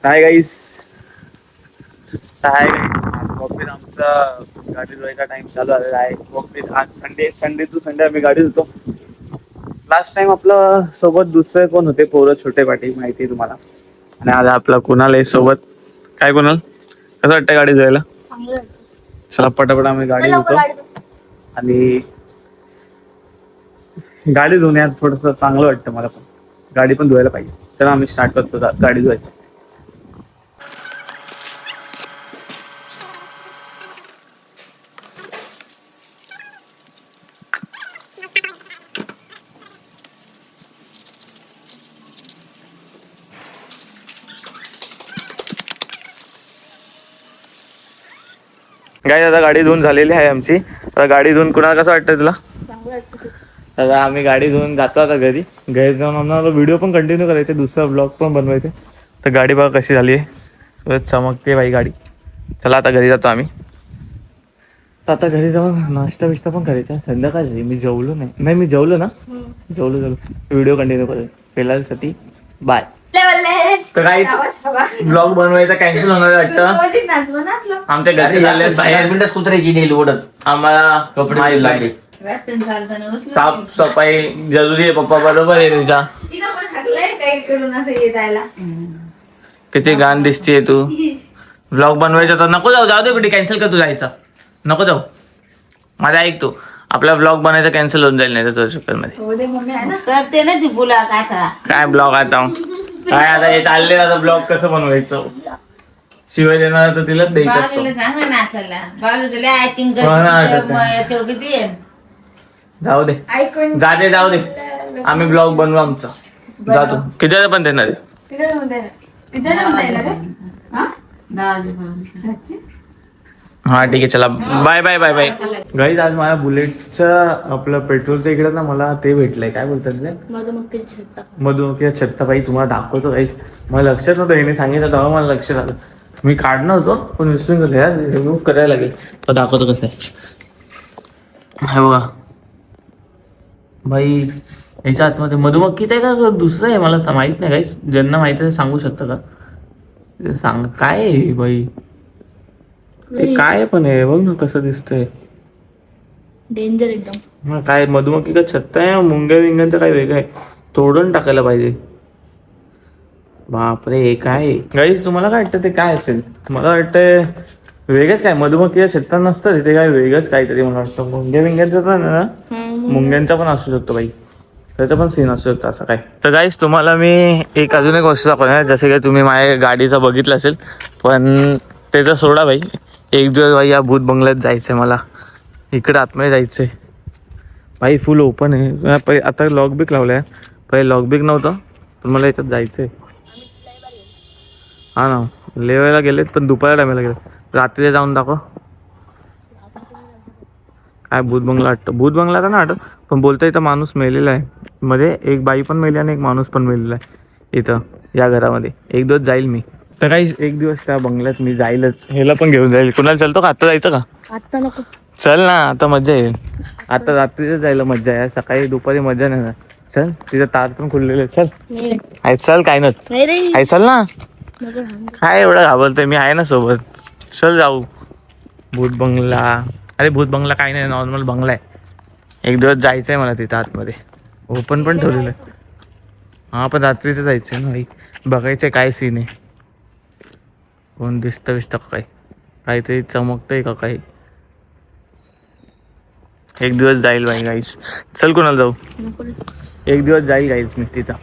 काय गाईस काय कॉपीत आमचा गाडी धुवायचा टाइम चालू आलेला आहे. कॉपीत आज संडे टू संडे आम्ही गाडी धुतो. लास्ट टाइम आपलं सोबत दुसरे कोण होते पोरं छोटे पाटी माहिती आहे तुम्हाला. आणि आज आपला कुणाल आहे सोबत. काय कुणाल कसं वाटतं गाडी धुवायला? चला पटापट आम्ही गाडी धुतो. आणि गाडी धुण्यात थोडस चांगलं वाटतं मला पण. गाडी पण धुवायला पाहिजे. चला आम्ही स्टार्ट करतो गाडी धुवायची. गाडी आता गाडी धुवून झालेली आहे आमची. आता गाडी धुवून कुणाला कसं वाटतं तुला? आता आम्ही गाडी धुवून जातो आता घरी जाऊन आम्हाला व्हिडिओ पण कंटिन्यू करायचे, दुसरा ब्लॉग पण बनवायचे. तर गाडी बघा कशी झाली आहे, चमकते बाई गाडी. चला आता घरी जातो आम्ही. तर आता घरी जाऊन नाश्ता बिष्टा पण करायचा. संध्याकाळ झाली, मी जेवलो नाही. मी जेवलो ना, जेवलो व्हिडिओ कंटिन्यू करेल. पेलांसाठी बाय. तर काही ब्लॉग बनवायचा कॅन्सल होणार वाटतं. आमच्या घरचे झाले कुत्र्याची नेल ओढत आम्हाला कपडे लागले. साफ सफाई जरुरी आहे. पप्पा बरोबर आहे तुझा. किती घाण दिसतीये तू. ब्लॉग बनवायचा तर नको जाऊ. जाऊ दे कुठे कॅन्सल कर. तू जायचा नको जाऊ. माझा ऐक तू. आपला ब्लॉग बनायचा कॅन्सल होऊन जाईल नाही तर तुझ्या चक्कर मध्ये. करते ना ती ब्लॉग आता. काय ब्लॉग आता काय आता हे चालले आता ब्लॉग कसं बनवायचं. शिवाय देणार तर तिलाच द्यायचं. सांग ना चला बालू तुला ऍक्टिंग जाऊ दे जाऊ दे. आम्ही ब्लॉग बनवू आमचा. जातो किती पण देणार हा ठीक आहे. चला bye bye bye bye. Guys आज माझ्या बुलेटचं आपलं पेट्रोलचं इकडे ना मला ते भेटलंय. काय बोलतात ते मधुमक्खी छत्ता. बाई तुम्हाला दाखवतो. काही मला लक्षात नव्हतं. हिने सांगितलं तेव्हा मला लक्षात आलं. मी काढणार होतो पण विसरून गेलो यार. रिमूव्ह करायला लागेल. तर दाखवतो कसं आहे बघा बाई. याच्या आतमध्ये मधुमक्खीच आहे का दुसरं आहे मला माहित नाही. गाईज ज्यांना माहित आहे सांगू शकता का? सांग काय आहे बाई. ते काय पण आहे बघ ना कसं दिसतंय. डेंजर एकदम. काय मधुमक्खी का छत्ता आहे. मुंग्या विंग्यांचं काय वेगळं आहे. तोडून टाकायला पाहिजे. बापरे काय गाईस तुम्हाला काय वाटतं ते काय असेल? मला वाटतंय वेगळंच काय. मधुमक्खीच्या छत्ता नसतं तिथे काय वेगळंच काहीतरी. मला वाटतं मुंग्या विंग्यांचं पण ना मुंग्यांचा पण असू शकतो बाई. त्याचा पण सीन असू शकतो असं काय. तर गाईस तुम्हाला मी एक अजून एक वस्तू दाखवणार. जसं काही तुम्ही माझ्या गाडीचं बघितलं असेल पण त्याचं सोडा बाई. एक दिवस बाई या भूत बंगल्यात जायचं आहे मला. इकडं आतमध्ये जायचं आहे बाई. फुल ओपन आहे. आता लॉकबिक लावलं आहे. पहिले लॉकबिक नव्हतं पण मला याच्यात जायचं आहे. हा ना लेवायला गेलेत पण दुपारच्या टायमाला गेले. रात्री जाऊन दाखव. काय भूत बंगला वाटतं. भूत बंगला तर ना वाटत पण बोलता इथं माणूस मेलेला आहे. मध्ये एक बाई पण मेली आणि एक माणूस पण मेलेला आहे इथं या घरामध्ये. एक दिवस जाईल मी. तर काही एक दिवस त्या बंगल्यात मी जाईलच. ह्याला पण घेऊन जाईल. कुणाला चलतो का? आता जायचं का? आता नको. चल ना आता मजा येईल. आता रात्रीच जायला मजा आहे. सकाळी दुपारी मजा नाही. चल तिथं तार पण खुललेले. चल आहे चल काय नाही आहे. चल ना काय एवढं घाबरतोय. मी आहे ना सोबत. चल जाऊ भूत बंगला. अरे भूत बंगला काही नाही नॉर्मल बंगला आहे. एक दिवस जायचं आहे मला तिथं आतमध्ये. ओपन पण ठेवलेलं आहे. हा पण रात्रीचं जायचं आहे ना भाई. बघायचं काय सीन आहे. कोण दिसतं विसतं का काय. काहीतरी चमकतंय का काही. एक दिवस जाईल बाई गाईस. चल कोणाला जाऊ. एक दिवस जाईल गाईस मी तिथं.